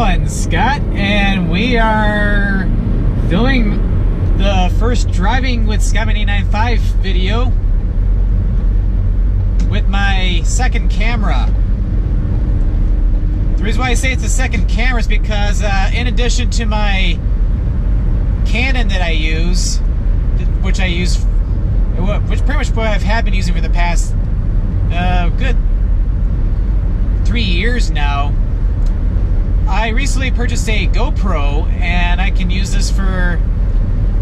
I-71, Scott, and we are filming the first driving with Scottman895 video with my second camera. The reason why I say it's a second camera is because in addition to my Canon that I use, which pretty much what I've been using for the past good 3 years now, I recently purchased a GoPro, and I can use this for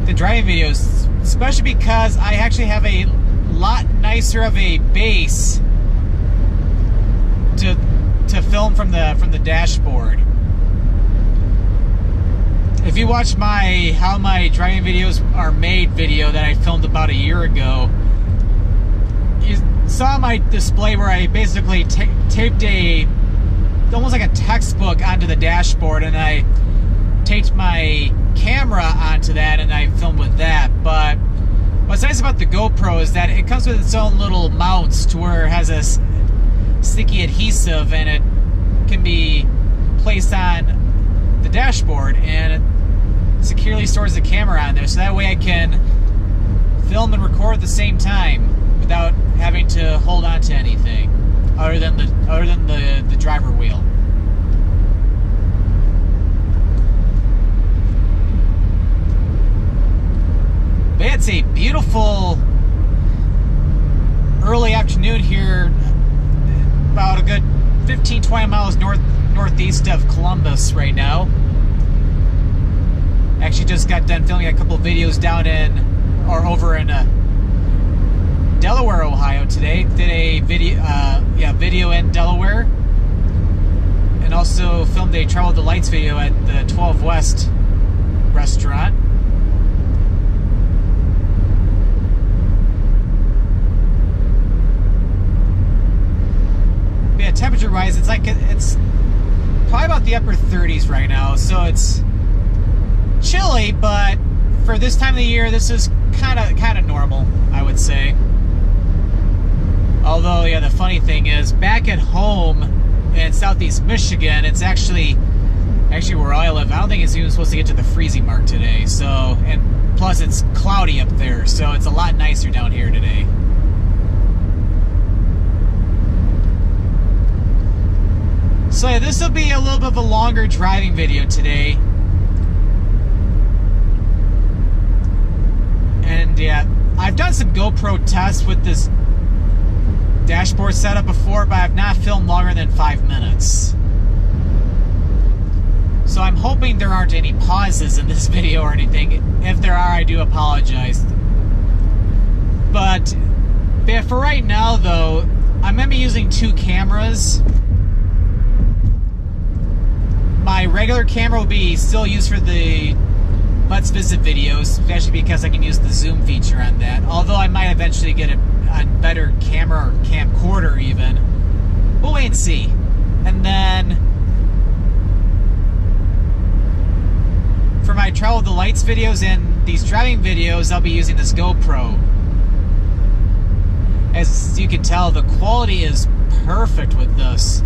the driving videos, especially because I actually have a lot nicer of a base to film from the dashboard. If you watch my how my driving videos are made video that I filmed about a year ago, you saw my display where I basically taped almost like a textbook onto the dashboard, and I taped my camera onto that and I filmed with that. But what's nice about the GoPro is that it comes with its own little mounts to where it has a sticky adhesive, and it can be placed on the dashboard, and it securely stores the camera on there, so that way I can film and record at the same time without having to hold on to anything other than the driver wheel. But yeah, it's a beautiful early afternoon here, about a good 15-20 miles northeast of Columbus right now. Actually just got done filming a couple of videos over in Delaware, Ohio today. Did a video in Delaware, and also filmed a Travel with the Lights video at the 12 West restaurant. But yeah, temperature wise, it's probably about the upper 30s right now, so it's chilly, but for this time of the year, this is kind of normal, I would say. Although, yeah, the funny thing is, back at home in southeast Michigan, it's actually where I live, I don't think it's even supposed to get to the freezing mark today. So, and plus it's cloudy up there, so it's a lot nicer down here today. So yeah, this will be a little bit of a longer driving video today. And yeah, I've done some GoPro tests with this dashboard setup before, but I've not filmed longer than 5 minutes. So I'm hoping there aren't any pauses in this video or anything. If there are, I do apologize. But yeah, for right now though, I'm going to be using two cameras. My regular camera will be still used for the Let's Visit videos, especially because I can use the zoom feature on that. Although I might eventually get a better camera or camcorder even. We'll wait and see. And then for my Travel with the Lights videos and these driving videos, I'll be using this GoPro. As you can tell, the quality is perfect with this.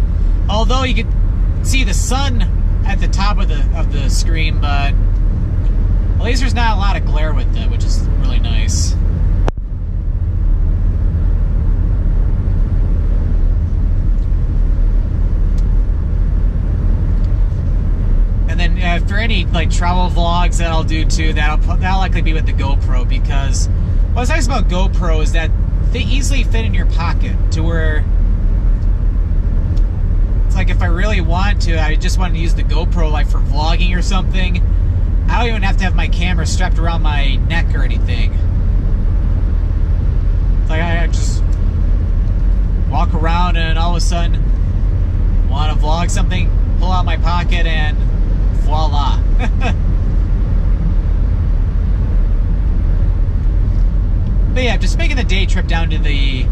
Although you can see the sun at the top of the screen, but at least there's not a lot of glare with it, which is really nice. And then for any like travel vlogs that I'll do too, that'll likely be with the GoPro, because what's nice about GoPro is that they easily fit in your pocket to where it's like if I really want to, I just want to use the GoPro like for vlogging or something, I don't even have to have my camera strapped around my neck or anything. It's like I just walk around and all of a sudden want to vlog something, pull out my pocket, and voila. But yeah, just making the day trip down to the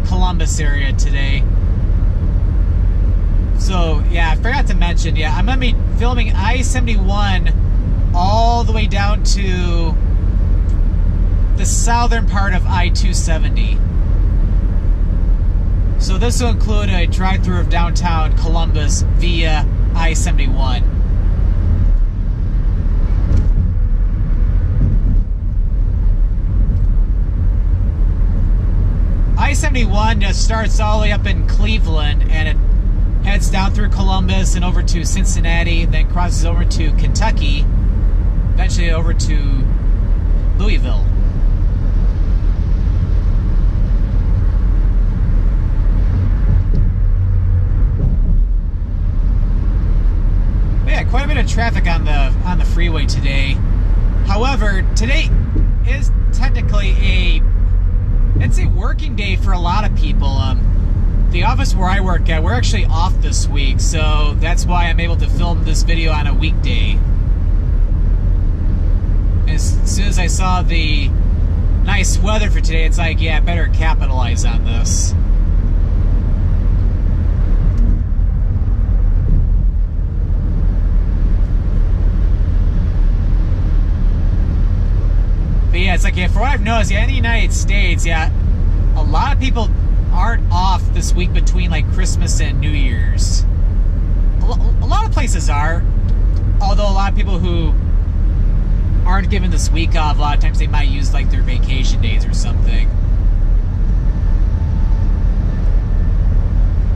Columbus area today. So yeah, I forgot to mention, yeah, I'm going to be filming I-71 all the way down to the southern part of I-270. So this will include a drive-through of downtown Columbus via I-71. I-71 just starts all the way up in Cleveland, and it heads down through Columbus and over to Cincinnati, then crosses over to Kentucky, eventually over to Louisville. But yeah, quite a bit of traffic on the freeway today. However, today is technically it's a working day for a lot of people. The office where I work at, we're actually off this week, so that's why I'm able to film this video on a weekday. As soon as I saw the nice weather for today, it's like, yeah, I better capitalize on this. But yeah, it's like, yeah, for what I've noticed, yeah, in the United States, yeah, a lot of people aren't off this week between like Christmas and New Year's. A lot of places are, although a lot of people who aren't given this week off, a lot of times they might use like their vacation days or something.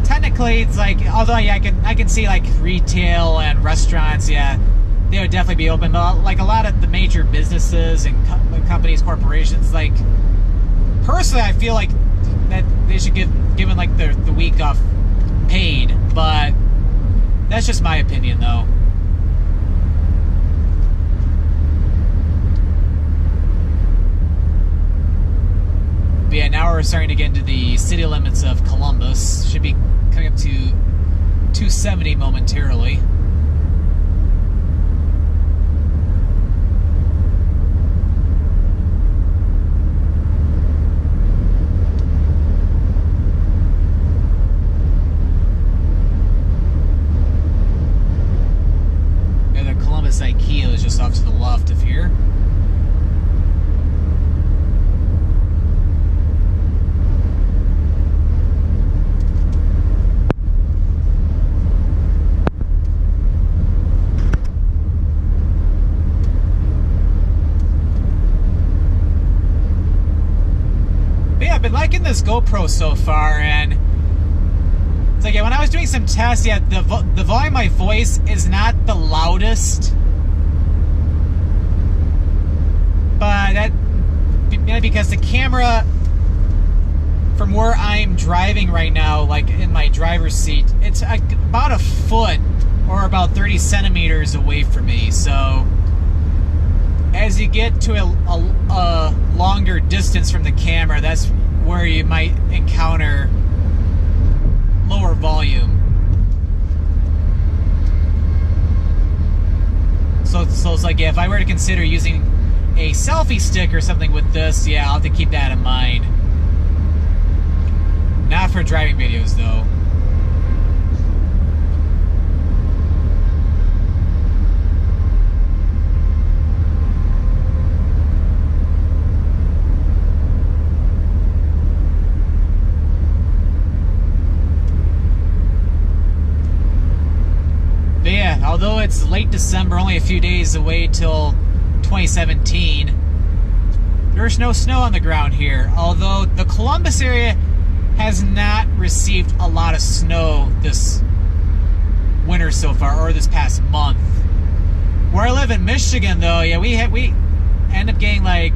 Technically, it's like, although yeah, I can see like retail and restaurants, yeah, they would definitely be open, but like a lot of the major businesses and companies, corporations, like personally, I feel like that they should given like the week off paid, but that's just my opinion though. But yeah, now we're starting to get into the city limits of Columbus. Should be coming up to 270 momentarily. IKEA is just off to the left of here. But yeah, I've been liking this GoPro so far, and it's like, yeah, when I was doing some tests, yeah, the volume of my voice is not the loudest. But that, because the camera from where I'm driving right now, like in my driver's seat, it's about a foot or about 30 centimeters away from me. So as you get to a longer distance from the camera, that's where you might encounter lower volume. So it's like, yeah, if I were to consider using a selfie stick or something with this, yeah, I'll have to keep that in mind. Not for driving videos, though. But yeah, although it's late December, only a few days away till 2017, there's no snow on the ground here, although the Columbus area has not received a lot of snow this winter so far, or this past month. Where I live in Michigan, though, yeah, we end up getting like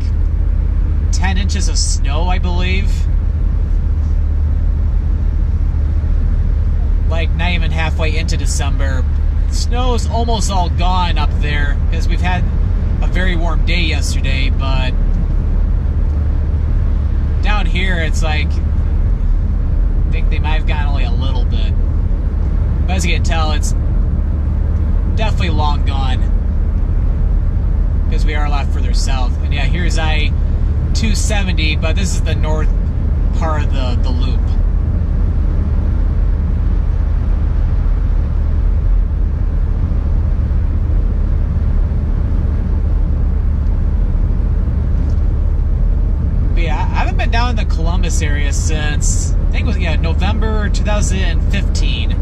10 inches of snow, I believe. Like not even halfway into December. Snow's almost all gone up there because we've had a very warm day yesterday, but down here it's like, I think they might have gotten only a little bit. But as you can tell, it's definitely long gone because we are a lot further south. And yeah, here's I-270, but this is the north part of the loop. Been down in the Columbus area since I think it was November 2015. I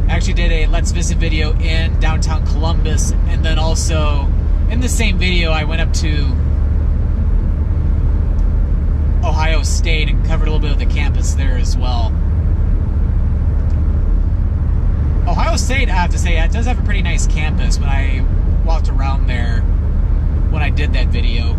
actually did a Let's Visit video in downtown Columbus, and then also in the same video I went up to Ohio State and covered a little bit of the campus there as well. Ohio State, I have to say, it does have a pretty nice campus when I walked around there when I did that video.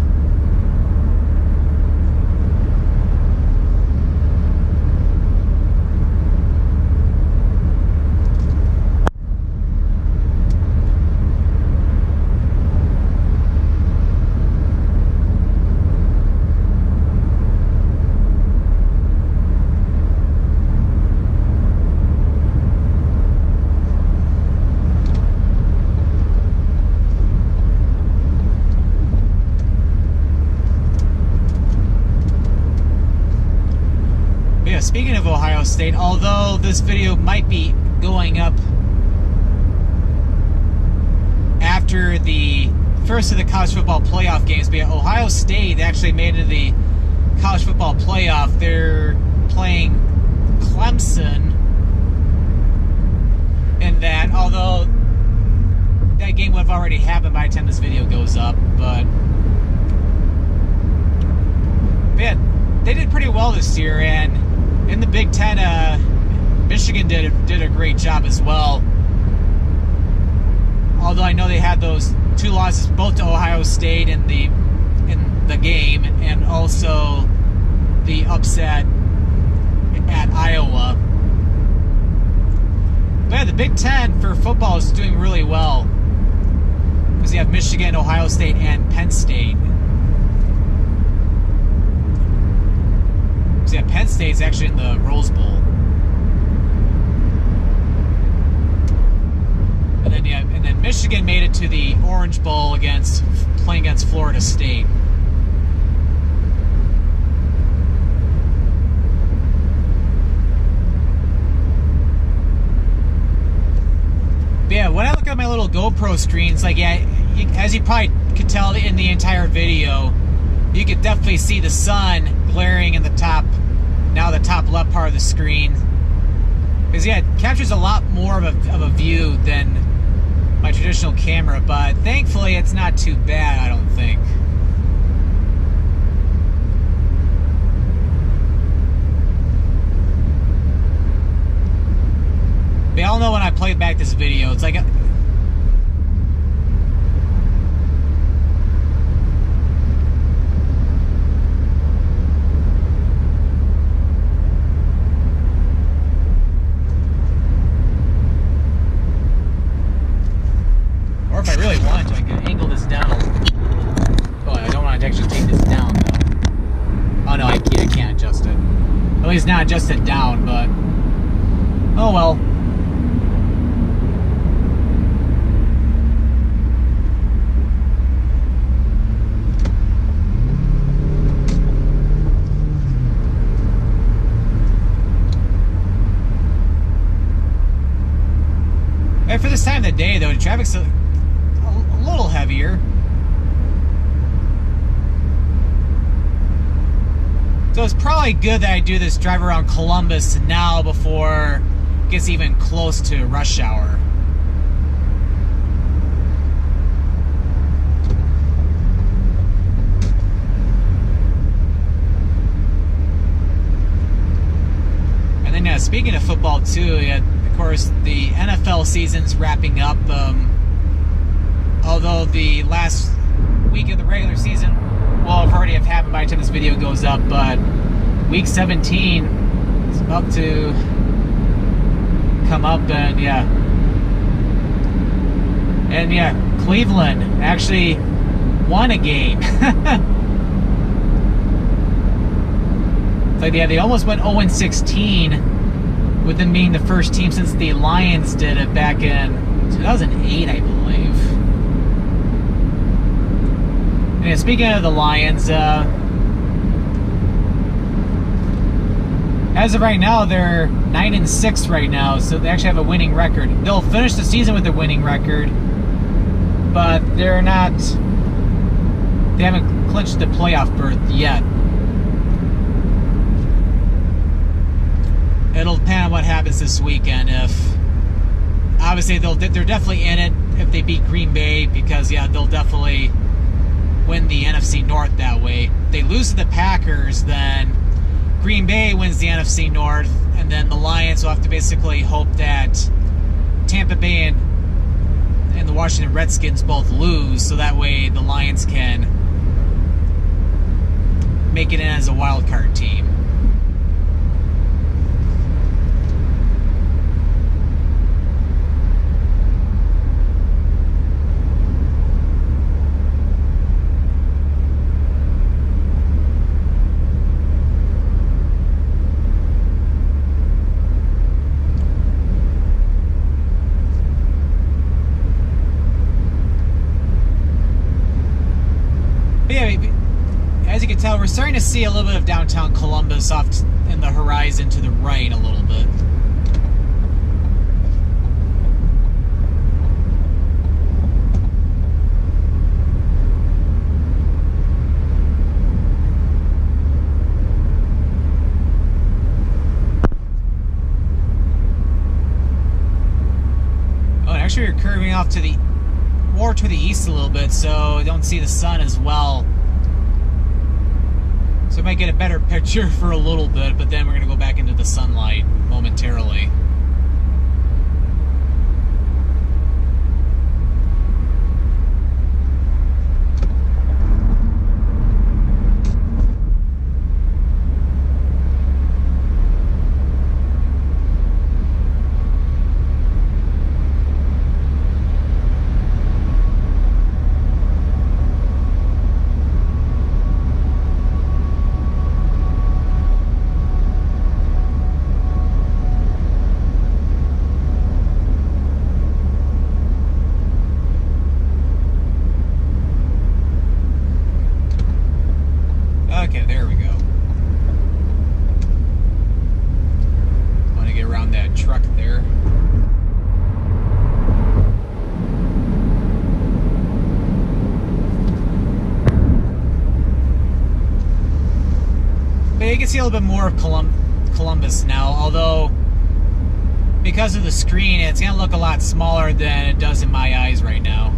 Speaking of Ohio State, although this video might be going up after the first of the college football playoff games, but Ohio State actually made it to the college football playoff. They're playing Clemson in that, although that game would have already happened by the time this video goes up, but yeah, they did pretty well this year, and in the Big Ten, Michigan did a great job as well. Although I know they had those 2 losses, both to Ohio State in the game, and also the upset at Iowa. But yeah, the Big Ten for football is doing really well because you have Michigan, Ohio State, and Penn State. Yeah, Penn State's actually in the Rose Bowl. And then Michigan made it to the Orange Bowl playing against Florida State. But yeah, when I look at my little GoPro screens, like, yeah, as you probably could tell in the entire video, you could definitely see the sun glaring in the top left part of the screen. Because yeah, it captures a lot more of a view than my traditional camera, but thankfully it's not too bad, I don't think. But y'all know when I played back this video, it's like if I really wanted to, I could angle this down. Oh, I don't want to actually take this down, though. Oh, no, I can't adjust it. At least not adjust it down, but... oh, well. And for this time of the day, though, the traffic's a little heavier. So it's probably good that I do this drive around Columbus now before it gets even close to rush hour. And then speaking of football too, of course the NFL season's wrapping up. Although the last week of the regular season will already have happened by the time this video goes up, but week 17 is about to come up, and Cleveland actually won a game. It's like, yeah, they almost went 0-16 with them being the first team since the Lions did it back in 2008, I believe. And yeah, speaking of the Lions, as of right now, they're 9-6 right now, so they actually have a winning record. They'll finish the season with a winning record, but they're not. They haven't clinched the playoff berth yet. It'll depend on what happens this weekend. If obviously they're definitely in it if they beat Green Bay, because yeah, they'll definitely win the NFC North that way. If they lose to the Packers, then Green Bay wins the NFC North, and then the Lions will have to basically hope that Tampa Bay and the Washington Redskins both lose, so that way the Lions can make it in as a wild card team. As you can tell, we're starting to see a little bit of downtown Columbus off in the horizon to the right a little bit. Oh, and actually we're curving off to the more to the east a little bit, so don't see the sun as well. So we might get a better picture for a little bit, but then we're going to go back into the sunlight momentarily. Okay, there we go. Want to get around that truck there. But you can see a little bit more of Columbus now, although because of the screen, it's going to look a lot smaller than it does in my eyes right now.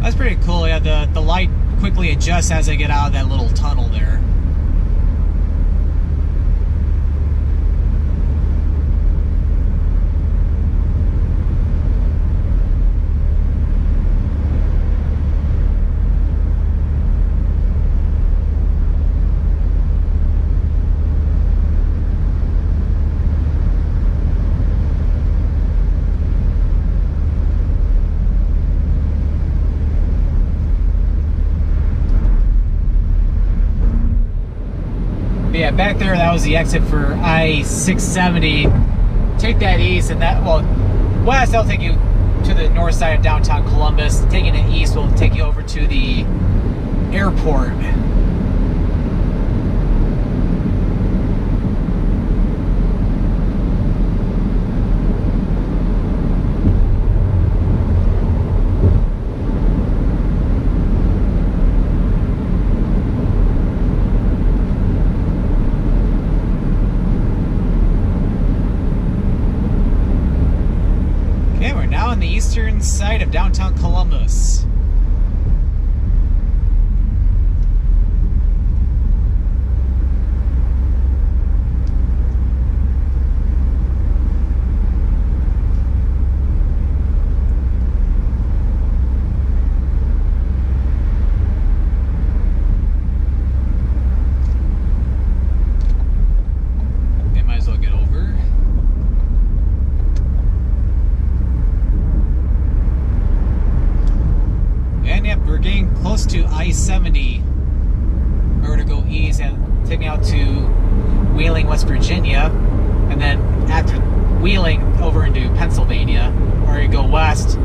That's pretty cool. Yeah, the light quickly adjusts as I get out of that little tunnel there. Yeah, back there, that was the exit for I-670. Take that east and that, well, west, that'll take you to the north side of downtown Columbus. Taking it east will take you over to the airport. On the eastern side of downtown Columbus. They might as well get over. And yep, we're getting close to I-70. We're going to go east and take me out to Wheeling, West Virginia, and then after Wheeling over into Pennsylvania, or you go west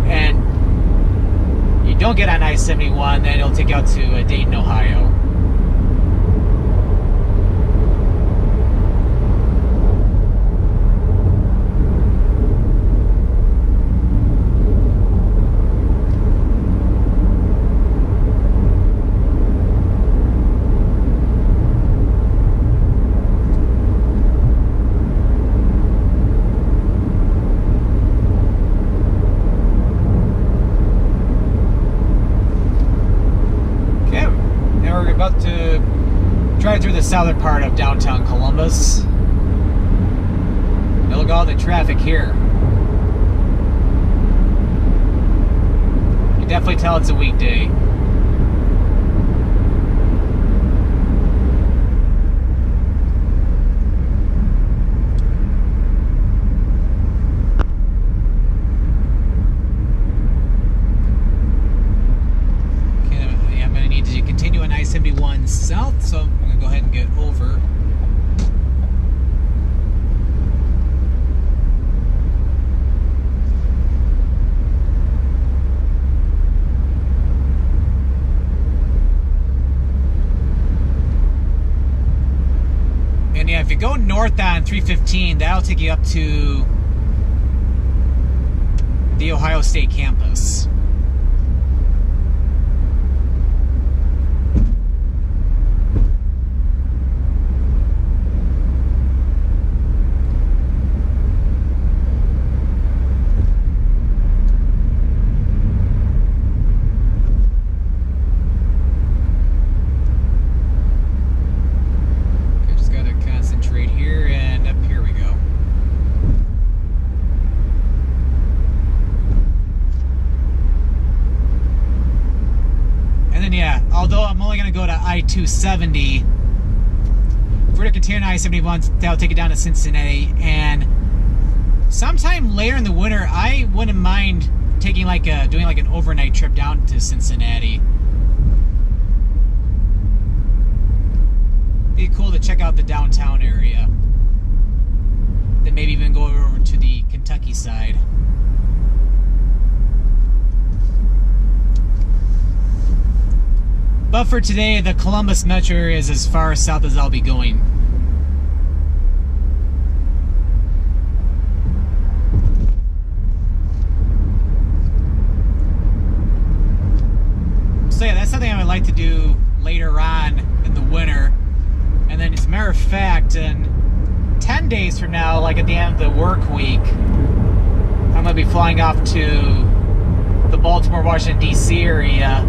and you don't get on I-71, then it'll take you out to Dayton, Ohio. going through the southern part of downtown Columbus. Look at all the traffic here. You can definitely tell it's a weekday. I'm going to need to continue on I-71 south, so I'm going to go ahead and get over. And yeah, if you go north on 315, that'll take you up to the Ohio State campus. Although I'm only going to go to I-270, if we're to continue on I-71, that'll take it down to Cincinnati. And sometime later in the winter, I wouldn't mind taking doing an overnight trip down to Cincinnati. Be cool to check out the downtown area. Then maybe even go over to the Kentucky side. But for today, the Columbus metro area is as far south as I'll be going. So yeah, that's something I would like to do later on in the winter. And then as a matter of fact, in 10 days from now, like at the end of the work week, I'm going to be flying off to the Baltimore, Washington, D.C. area.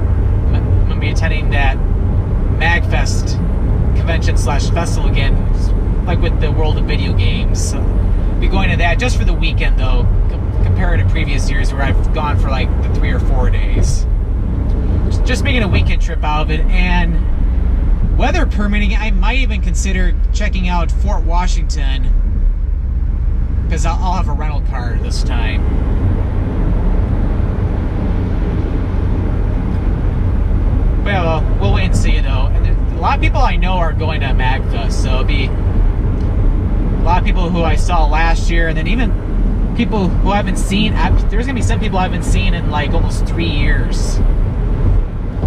I'm going to be attending that MagFest convention / festival again, like with the world of video games. So I'll be going to that just for the weekend though, compared to previous years where I've gone for like the 3 or 4 days. Just making a weekend trip out of it, and weather permitting, I might even consider checking out Fort Washington, because I'll have a rental car this time. But yeah, well, we'll wait and see though. And a lot of people I know are going to MagFest, so it'll be a lot of people who I saw last year, and then even people who I haven't seen. There's gonna be some people I haven't seen in like almost 3 years.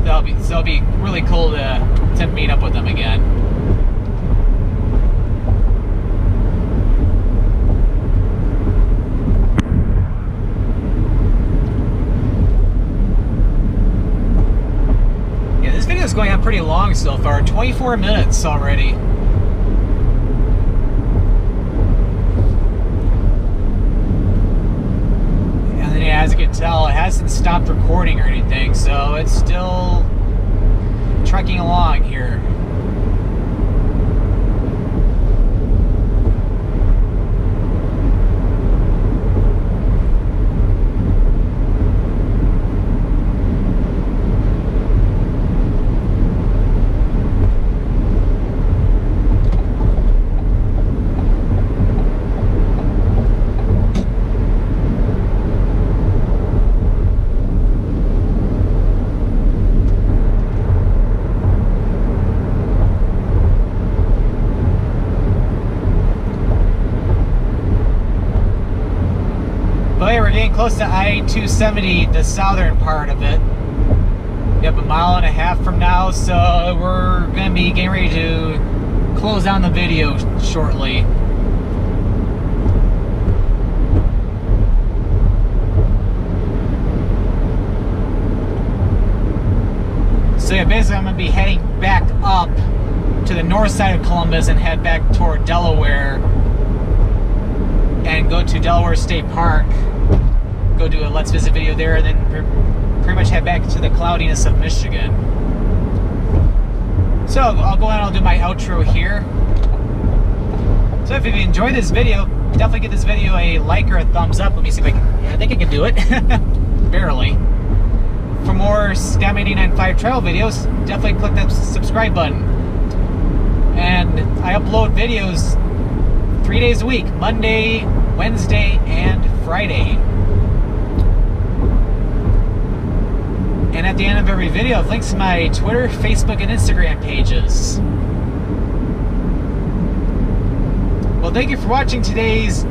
So it'll be really cool to meet up with them again. Yeah, this video is going on pretty long so far, 24 minutes already. And then yeah, as you can tell, it hasn't stopped recording or anything, so it's still trekking along here. We're getting close to I-270, the southern part of it. We have a mile and a half from now, so we're going to be getting ready to close down the video shortly. So yeah, basically I'm going to be heading back up to the north side of Columbus and head back toward Delaware and go to Delaware State Park. Go do a Let's Visit video there, and then pretty much head back to the cloudiness of Michigan. So I'll go ahead and I'll do my outro here. So if you enjoyed this video, definitely give this video a like or a thumbs up. Let me see if I can, yeah, I think I can do it. Barely. For more Scottman895 travel videos, definitely click that subscribe button. And I upload videos 3 days a week, Monday, Wednesday, and Friday. And at the end of every video, I have links to my Twitter, Facebook, and Instagram pages. Well, thank you for watching today's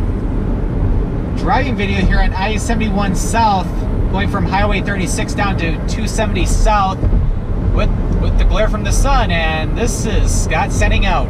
driving video here on I-71 South, going from Highway 36 down to 270 South with the glare from the sun. And this is Scott signing out.